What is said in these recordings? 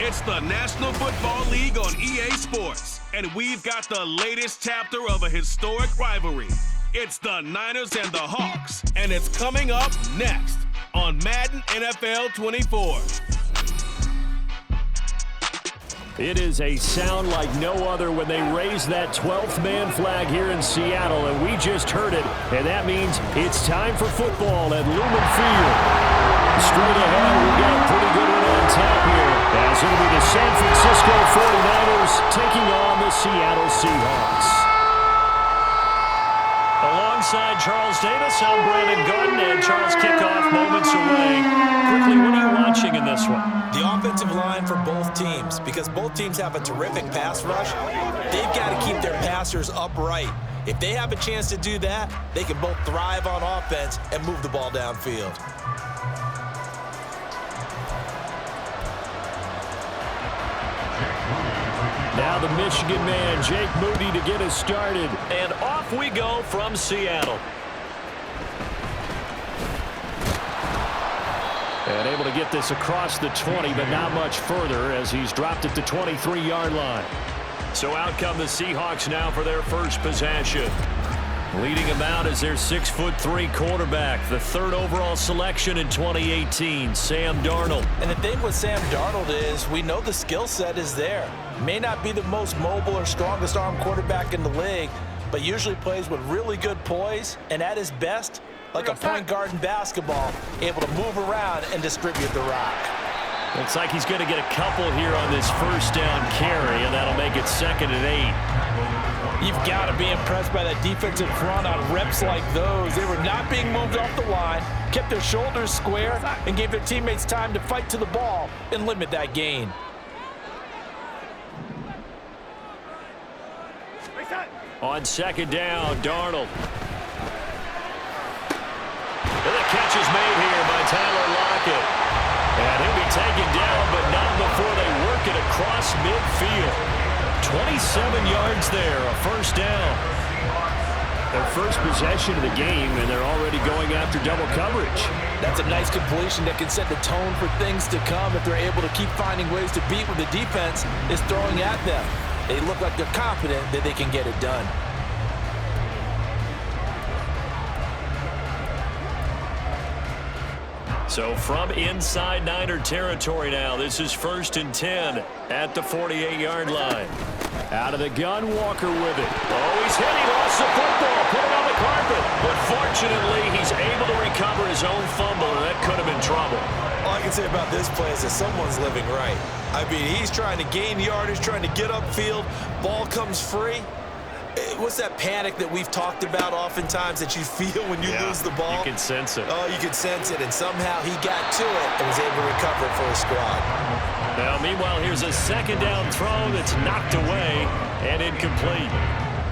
It's the National Football League on EA Sports, and we've got the latest chapter of a historic rivalry. It's the Niners and the Hawks, and it's coming up next on Madden NFL 24. It is a sound like no other when they raise that 12th man flag here in Seattle, and we just heard it, and that means it's time for football at Lumen Field. Straight ahead, we've got a pretty good one on tap here, as it'll be the San Francisco 49ers taking on the Seattle Seahawks. Alongside Charles Davis, I'm Brandon Gordon, and Charles, kickoff moments away. Quickly, what are you watching in this one? The offensive line for both teams, because both teams have a terrific pass rush. They've got to keep their passers upright. If they have a chance to do that, they can both thrive on offense and move the ball downfield. Now the Michigan man, Jake Moody, to get us started. And off we go from Seattle. And able to get this across the 20, but not much further as he's dropped at the 23-yard line. So out come the Seahawks now for their first possession. Leading them out is their 6'3" quarterback, the third overall selection in 2018, Sam Darnold. And the thing with Sam Darnold is we know the skill set is there. May not be the most mobile or strongest arm quarterback in the league, but usually plays with really good poise, and at his best, like a point guard in basketball, able to move around and distribute the rock. Looks like he's going to get a couple here on this first down carry, and that'll make it 2nd and 8. You've got to be impressed by that defensive front on reps like those. They were not being moved off the line, kept their shoulders square, and gave their teammates time to fight to the ball and limit that gain. On 2nd down, Darnold. And the catch is made here by Tyler Lockett. And he'll be taken down, but not before they work it across midfield. 27 yards there, a first down. Their first possession of the game, and they're already going after double coverage. That's a nice completion that can set the tone for things to come if they're able to keep finding ways to beat what the defense is throwing at them. They look like they're confident that they can get it done. So from inside Niner territory now, this is 1st and 10 at the 48-yard line. Out of the gun, Walker with it. Oh, he's hit. He lost the football. Put it on the carpet. But fortunately, he's able to recover his own fumble, and that could have been trouble. All I can say about this play is that someone's living right. I mean, he's trying to gain yardage, trying to get upfield. Ball comes free. What's that panic that we've talked about oftentimes that you feel when you lose the ball? You can sense it. Oh, you can sense it, and somehow he got to it and was able to recover it for his squad. Now, meanwhile, here's a 2nd down throw that's knocked away and incomplete.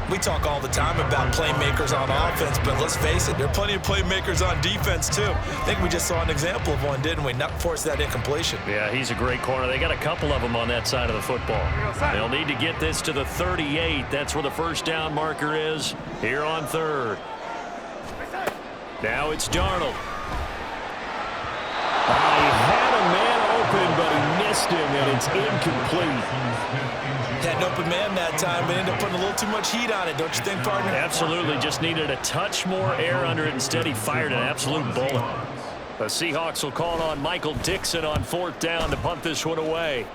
We talk all the time about playmakers on offense, but let's face it, there are plenty of playmakers on defense, too. I think we just saw an example of one, didn't we? Not force that incompletion. Yeah, he's a great corner. They got a couple of them on that side of the football. They'll need to get this to the 38. That's where the first down marker is here on 3rd. Now it's Darnold. He had a man open, but he missed him, and it's incomplete. Had an open man that time, but ended up putting a little too much heat on it, don't you think, partner? Absolutely. Just needed a touch more air under it. Instead, he fired an absolute bullet. The Seahawks will call on Michael Dixon on 4th down to punt this one away.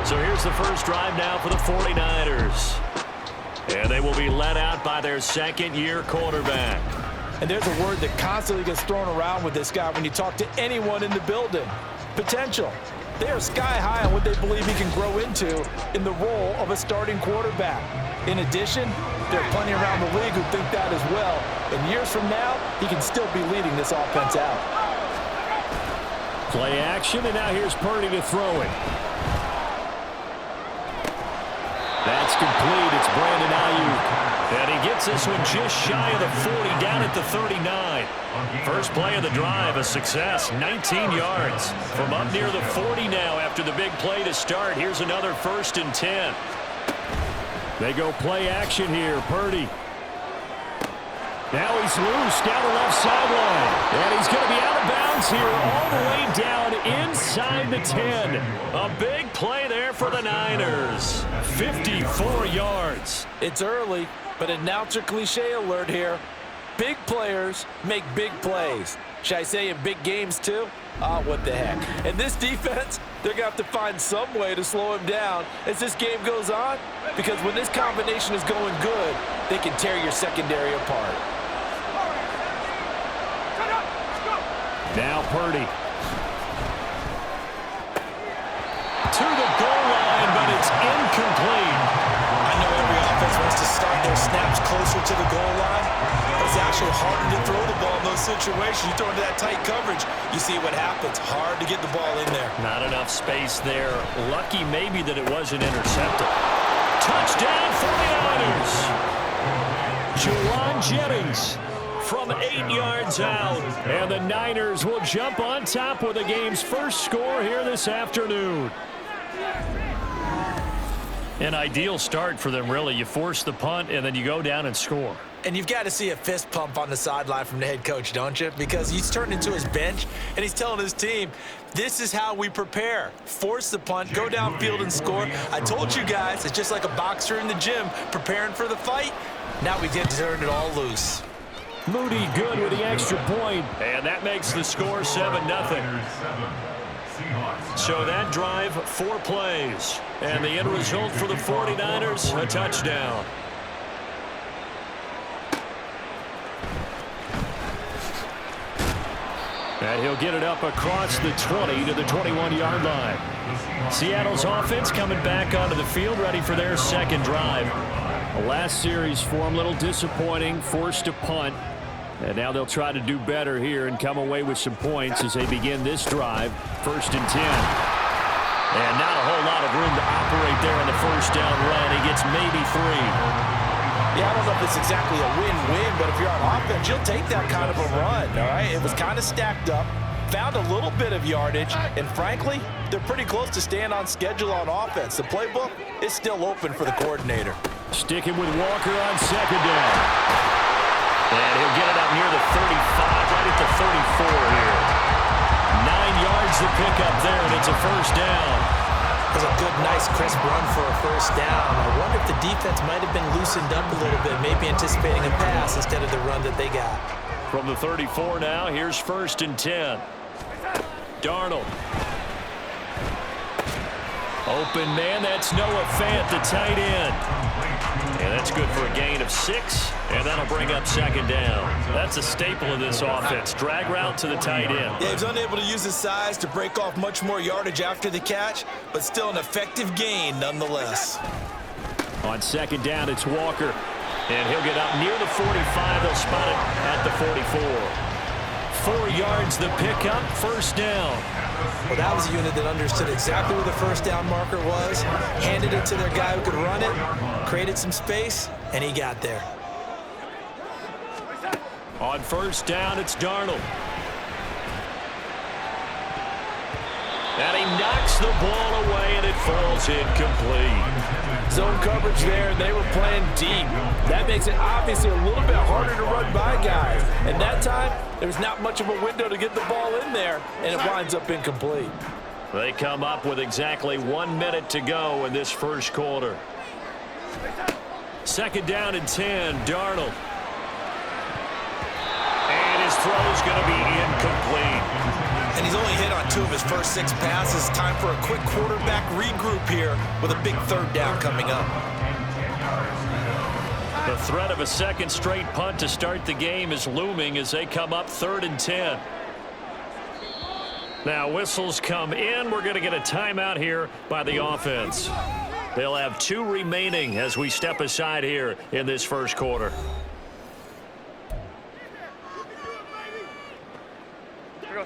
So here's the first drive now for the 49ers. And they will be led out by their 2nd-year quarterback. And there's a word that constantly gets thrown around with this guy when you talk to anyone in the building. Potential. They are sky high on what they believe he can grow into in the role of a starting quarterback. In addition, there are plenty around the league who think that as well. And years from now, he can still be leading this offense out. Play action, and now here's Purdy to throw it. That's complete. It's Brandon Ayuk. And he gets this one just shy of the 40, down at the 39. First play of the drive, a success, 19 yards. From up near the 40 now after the big play to start. Here's another 1st and 10. They go play action here. Purdy. Now he's loose down the left sideline. And he's going to be out of bounds here all the way down inside the 10. A big play there for the Niners. 54 yards. It's early, but announcer cliche alert here. Big players make big plays. Should I say in big games too? What the heck. And this defense, they're going to have to find some way to slow him down as this game goes on, because when this combination is going good, they can tear your secondary apart. Now Purdy. To the goal line, but it's incomplete. I know every offense wants to start their snaps closer to the goal line, but it's actually harder to throw the ball in those situations. You throw into that tight coverage, you see what happens. Hard to get the ball in there. Not enough space there. Lucky maybe that it wasn't intercepted. Touchdown 49ers. Juwan Jennings from 8 yards out. And the Niners will jump on top with the game's first score here this afternoon. An ideal start for them, really. You force the punt, and then you go down and score. And you've got to see a fist pump on the sideline from the head coach, don't you? Because he's turned into his bench, and he's telling his team, this is how we prepare. Force the punt, go downfield and score. I told you guys, it's just like a boxer in the gym preparing for the fight. Now we get to turn it all loose. Moody good with the extra point. And that makes the score 7-0. So that drive, 4 plays. And the end result for the 49ers, a touchdown. And he'll get it up across the 20 to the 21-yard line. Seattle's offense coming back onto the field, ready for their second drive. The last series for them, a little disappointing, forced to punt. And now they'll try to do better here and come away with some points as they begin this drive. 1st and 10. And not a whole lot of room to operate there on the first down run. He gets maybe 3. Yeah, I don't know if it's exactly a win-win, but if you're on offense, you'll take that kind of a run, all right? It was kind of stacked up, found a little bit of yardage, and frankly, they're pretty close to staying on schedule on offense. The playbook is still open for the coordinator. Sticking with Walker on second down. And he'll get it up near the 35, right at the 34 here. 9 yards to pick up there, and it's a first down. It was a good, nice, crisp run for a first down. I wonder if the defense might have been loosened up a little bit, maybe anticipating a pass instead of the run that they got. From the 34 now, here's 1st and 10. Darnold. Open man, that's Noah Fant, the tight end. And that's good for a gain of 6, and that'll bring up second down. That's a staple of this offense. Drag route to the tight end. Yeah, he was unable to use his size to break off much more yardage after the catch, but still an effective gain nonetheless. On second down, it's Walker. And he'll get up near the 45. They'll spot it at the 44. 4 yards the pickup, first down. Well, that was a unit that understood exactly where the first down marker was, handed it to their guy who could run it, created some space, and he got there. On first down, it's Darnold. And he knocks the ball away, and it falls incomplete. Zone coverage there, and they were playing deep. That makes it obviously a little bit harder to run by guys. And that time, there was not much of a window to get the ball in there, and it winds up incomplete. They come up with exactly 1 minute to go in this first quarter. Second down and 10, Darnold. And his throw's going to be incomplete. And he's only hit on 2 of his first 6 passes. Time for a quick quarterback regroup here with a big third down coming up. The threat of a second straight punt to start the game is looming as they come up 3rd and 10. Now whistles come in. We're going to get a timeout here by the offense. They'll have 2 remaining as we step aside here in this first quarter.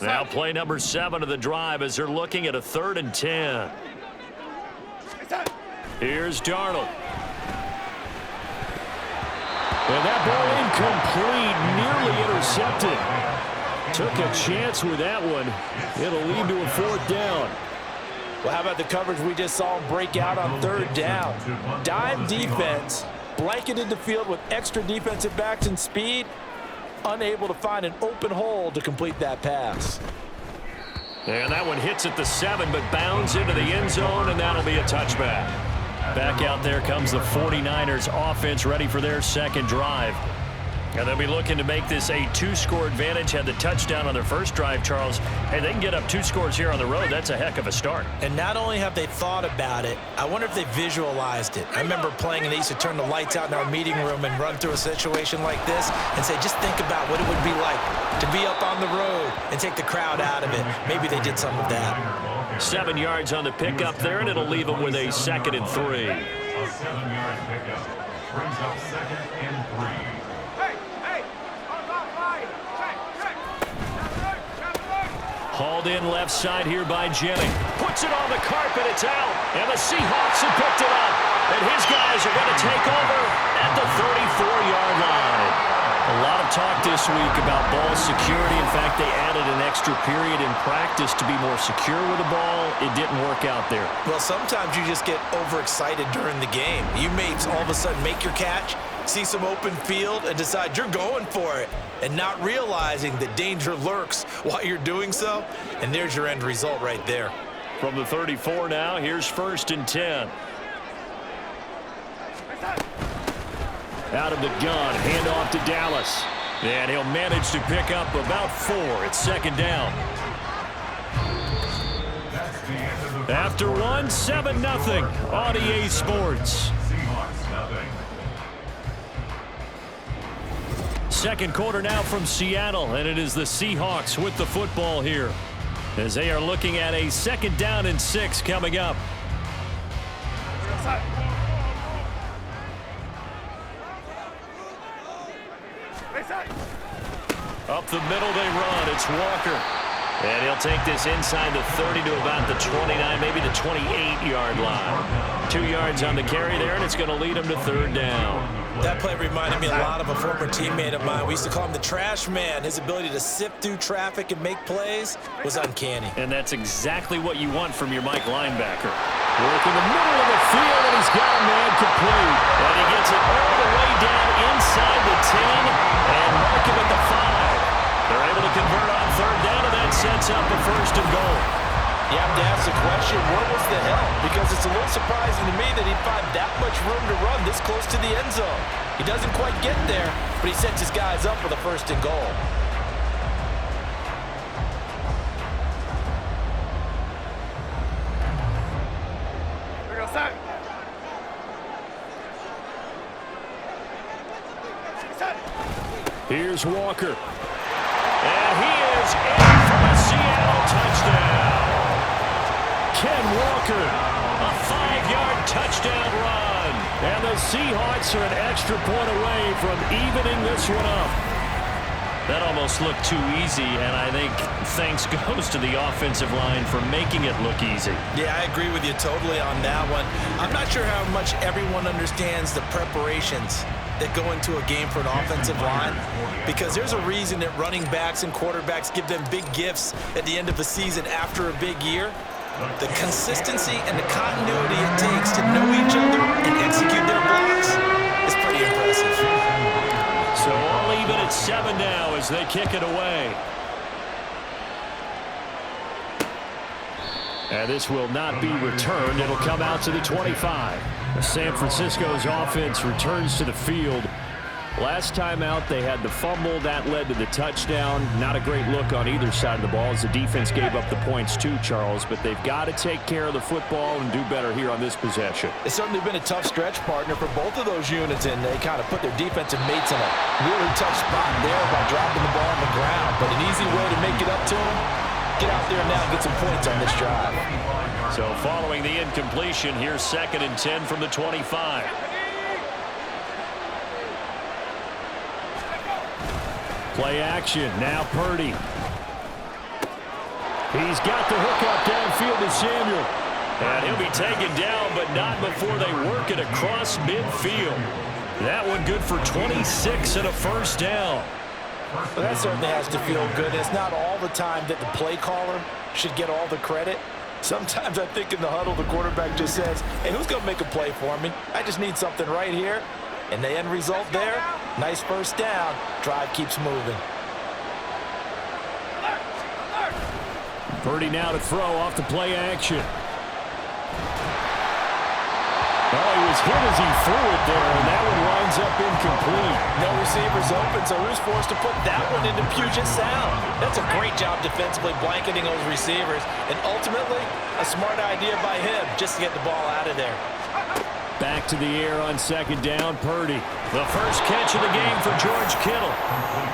Now play number 7 of the drive as they're looking at a 3rd and 10. Here's Darnold. And that ball incomplete, nearly intercepted. Took a chance with that one. It'll lead to a 4th down. Well, how about the coverage we just saw him break out on 3rd down? Dime defense, blanketed the field with extra defensive backs and speed. unable to find an open hole to complete that pass. And that one hits at the 7, but bounds into the end zone, and that'll be a touchback. Back out there comes the 49ers offense, ready for their second drive. And they'll be looking to make this a 2-score advantage. Had the touchdown on their first drive, Charles. Hey, they can get up 2 scores here on the road. That's a heck of a start. And not only have they thought about it, I wonder if they visualized it. I remember playing and they used to turn the lights out in our meeting room and run through a situation like this and say, just think about what it would be like to be up on the road and take the crowd out of it. Maybe they did some of that. 7 yards on the pickup there, and it'll leave them with a 2nd and 3. A 7-yard pickup brings up 2nd and 3. Hauled in left side here by Jennings. Puts it on the carpet. It's out. And the Seahawks have picked it up. And his guys are going to take over at the 34-yard line. A lot of talk this week about ball security. In fact, they added an extra period in practice to be more secure with the ball. It didn't work out there. Well, sometimes you just get overexcited during the game. You may all of a sudden make your catch, see some open field, and decide you're going for it, and not realizing that danger lurks while you're doing so, and there's your end result right there. From the 34 now, here's 1st and 10. Out of the gun, handoff to Dallas. And he'll manage to pick up about 4. It's 2nd down. After 1, 7-0 on EA Sports. Second quarter now from Seattle, and it is the Seahawks with the football here as they are looking at a 2nd down and 6 coming up. Up the middle they run. It's Walker. And he'll take this inside the 30 to about the 29, maybe the 28-yard line. 2 yards on the carry there, and it's going to lead him to 3rd down. That play reminded me a lot of a former teammate of mine. We used to call him the trash man. His ability to sift through traffic and make plays was uncanny. And that's exactly what you want from your Mike linebacker. Work in the middle of the field, and he's got a man complete. And he gets it all the way down inside the 10 and mark him at the 5. They're able to convert on 3rd down, and that sets up a 1st and goal. You have to ask the question, where was the help? Because it's a little surprising to me that he'd find that much room to run this close to the end zone. He doesn't quite get there, but he sets his guys up for the 1st and goal. Here we go, set. Here's Walker. And he is in for a Seattle touchdown. Ken Walker, a 5-yard touchdown run. And the Seahawks are an extra point away from evening this one up. That almost looked too easy, and I think thanks goes to the offensive line for making it look easy. Yeah, I agree with you totally on that one. I'm not sure how much everyone understands the preparations that go into a game for an offensive line, because there's a reason that running backs and quarterbacks give them big gifts at the end of the season after a big year. The consistency and the continuity it takes to know each other and execute their blocks is pretty impressive. So all even at 7 now as they kick it away. And this will not be returned. It'll come out to the 25. San Francisco's offense returns to the field. Last time out, they had the fumble. That led to the touchdown. Not a great look on either side of the ball as the defense gave up the points too, Charles. But they've got to take care of the football and do better here on this possession. It's certainly been a tough stretch, partner, for both of those units, and they kind of put their defensive mates in a really tough spot there by dropping the ball on the ground. But an easy way to make it up to them, get out there now and get some points on this drive. So following the incompletion, here's 2nd and 10 from the 25. Play action. Now Purdy. He's got the hook up downfield to Samuel. And he'll be taken down, but not before they work it across midfield. That one good for 26 and a 1st down. Well, that certainly has to feel good. It's not all the time that the play caller should get all the credit. Sometimes I think in the huddle, the quarterback just says, hey, who's going to make a play for me? I just need something right here. And the end result there, Nice first down. Drive keeps moving. Purdy now to throw off the play action. Oh, he was hit as he threw it there, and that one winds up incomplete. No receivers open, so who's forced to put that one into Puget Sound? That's a great job defensively blanketing those receivers, and ultimately, a smart idea by him just to get the ball out of there. Back to the air on second down, Purdy. The first catch of the game for George Kittle.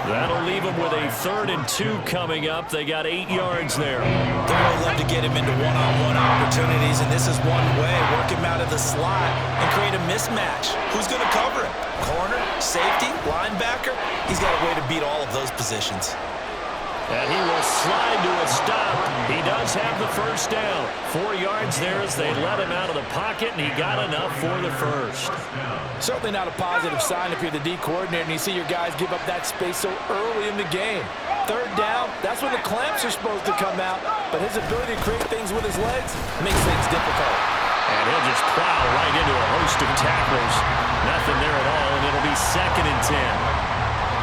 That'll leave him with a 3rd and 2 coming up. They got 8 yards there. They really love to get him into one-on-one opportunities, and this is one way. Work him out of the slot and create a mismatch. Who's going to cover him? Corner, safety, linebacker? He's got a way to beat all of those positions. And he will slide to a stop. He does have the first down. 4 yards there as they let him out of the pocket, and he got enough for the first. Certainly not a positive sign if you're the D coordinator and you see your guys give up that space so early in the game. 3rd down, that's when the clamps are supposed to come out, but his ability to create things with his legs makes things difficult. And he'll just plow right into a host of tacklers. Nothing there at all, and it'll be 2nd and 10.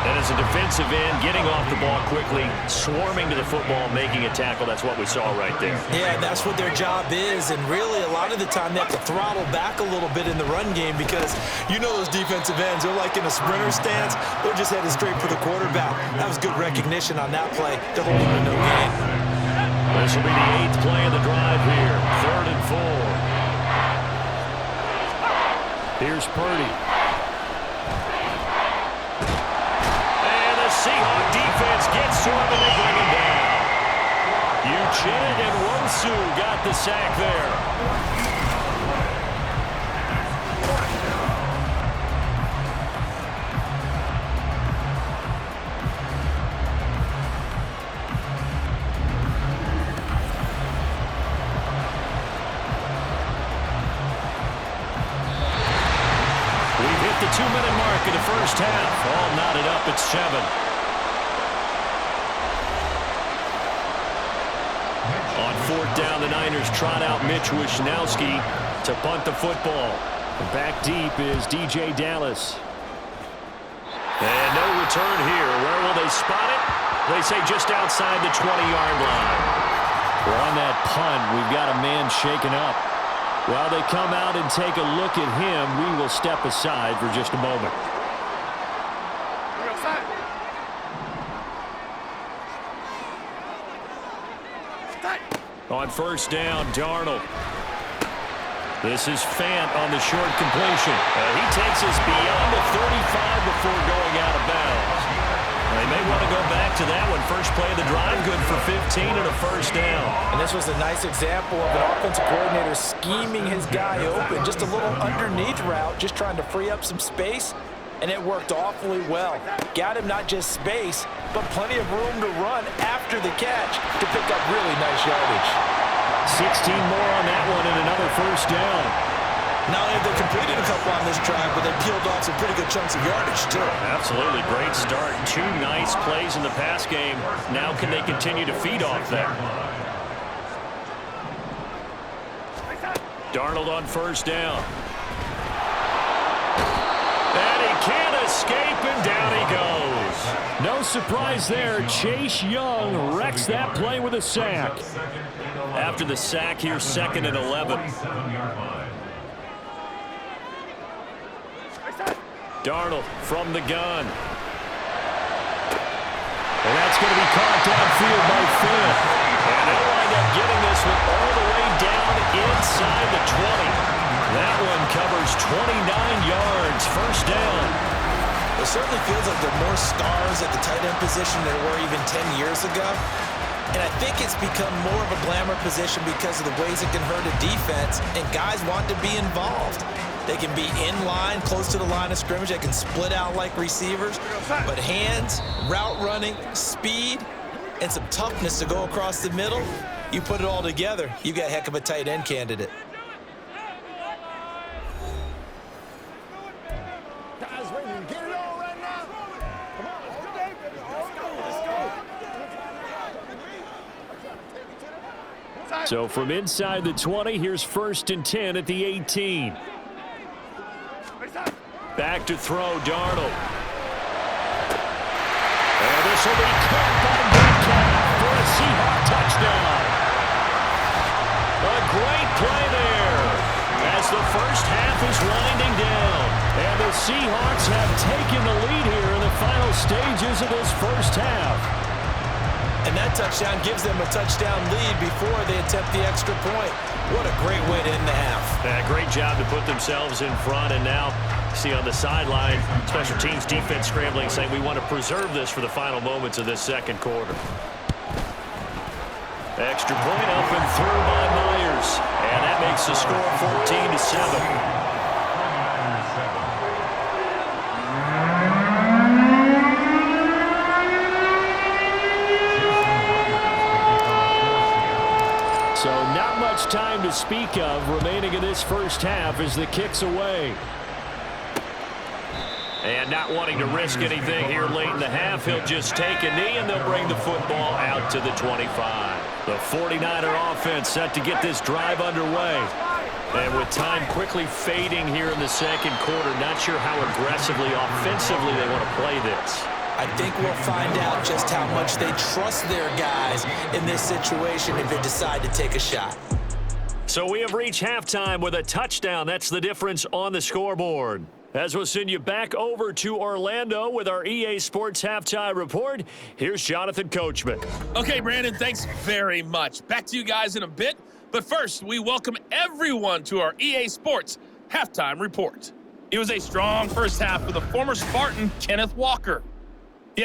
And as a defensive end, getting off the ball quickly, swarming to the football, making a tackle, that's what we saw right there. Yeah, that's what their job is, and really a lot of the time they have to throttle back a little bit in the run game because you know those defensive ends, they're like in a sprinter stance, they're just headed straight for the quarterback. That was good recognition on that play to hold them to no gain. This will be the 8th play of the drive here, 3rd and 4. Here's Purdy. Seahawk defense gets to him and they bring him down. Uchenna and Wonsu got the sack there. We've hit the 2-minute mark in the first half. All knotted up at 7. On 4th down, the Niners trot out Mitch Wishnowsky to punt the football. Back deep is DJ Dallas. And no return here. Where will they spot it? They say just outside the 20-yard line. Well, on that punt, we've got a man shaken up. While they come out and take a look at him, we will step aside for just a moment. On 1st down, Darnold. This is Fant on the short completion. He takes us beyond the 35 before going out of bounds. They may want to go back to that one. First play of the drive, good for 15 and a first down. And this was a nice example of an offensive coordinator scheming his guy open. Just a little underneath route, just trying to free up some space, and it worked awfully well. Got him not just space, but plenty of room to run after the catch to pick up really nice yardage. 16 more on that one and another first down. Not only have they completed a couple on this drive, but they peeled off some pretty good chunks of yardage, too. Absolutely. Great start. 2 nice plays in the pass game. Now can they continue to feed off that? Darnold on 1st down. And he can't escape, and down he goes. No surprise there. Chase Young wrecks that play with a sack. After the sack here, 2nd and 11. Darnold from the gun. And that's going to be caught downfield by Fant. And they'll wind up getting this one all the way down inside the 20. That one covers 29 yards. First down. It certainly feels like there are more stars at the tight end position than there were even 10 years ago. And I think it's become more of a glamour position because of the ways it can hurt a defense, and guys want to be involved. They can be in line, close to the line of scrimmage. They can split out like receivers. But hands, route running, speed, and some toughness to go across the middle, you put it all together, you got a heck of a tight end candidate. Guys, ready to get it on right now? Come on, let's go. So from inside the 20, here's 1st and 10 at the 18. Back to throw, Darnold. will be caught by Metcalf for a Seahawk touchdown. A great play there as the first half is winding down. And the Seahawks have taken the lead here in the final stages of this first half. And that touchdown gives them a touchdown lead before they attempt the extra point. What a great way to end the half. Yeah, great job to put themselves in front. And now, see on the sideline, special teams defense scrambling, saying we want to preserve this for the final moments of this second quarter. Extra point up and through by Myers. And that makes the score 14-7. So not much time to speak of remaining in this first half as the kick's away. And not wanting to risk anything here late in the half, he'll just take a knee and they'll bring the football out to the 25. The 49er offense set to get this drive underway. And with time quickly fading here in the second quarter, not sure how aggressively, offensively they want to play this. I think we'll find out just how much they trust their guys in this situation if they decide to take a shot. So we have reached halftime with a touchdown. That's the difference on the scoreboard. As we'll send you back over to Orlando with our EA Sports Halftime Report, here's Jonathan Coachman. Okay, Brandon, thanks very much. Back to you guys in a bit. But first, we welcome everyone to our EA Sports Halftime Report. It was a strong first half for the former Spartan, Kenneth Walker.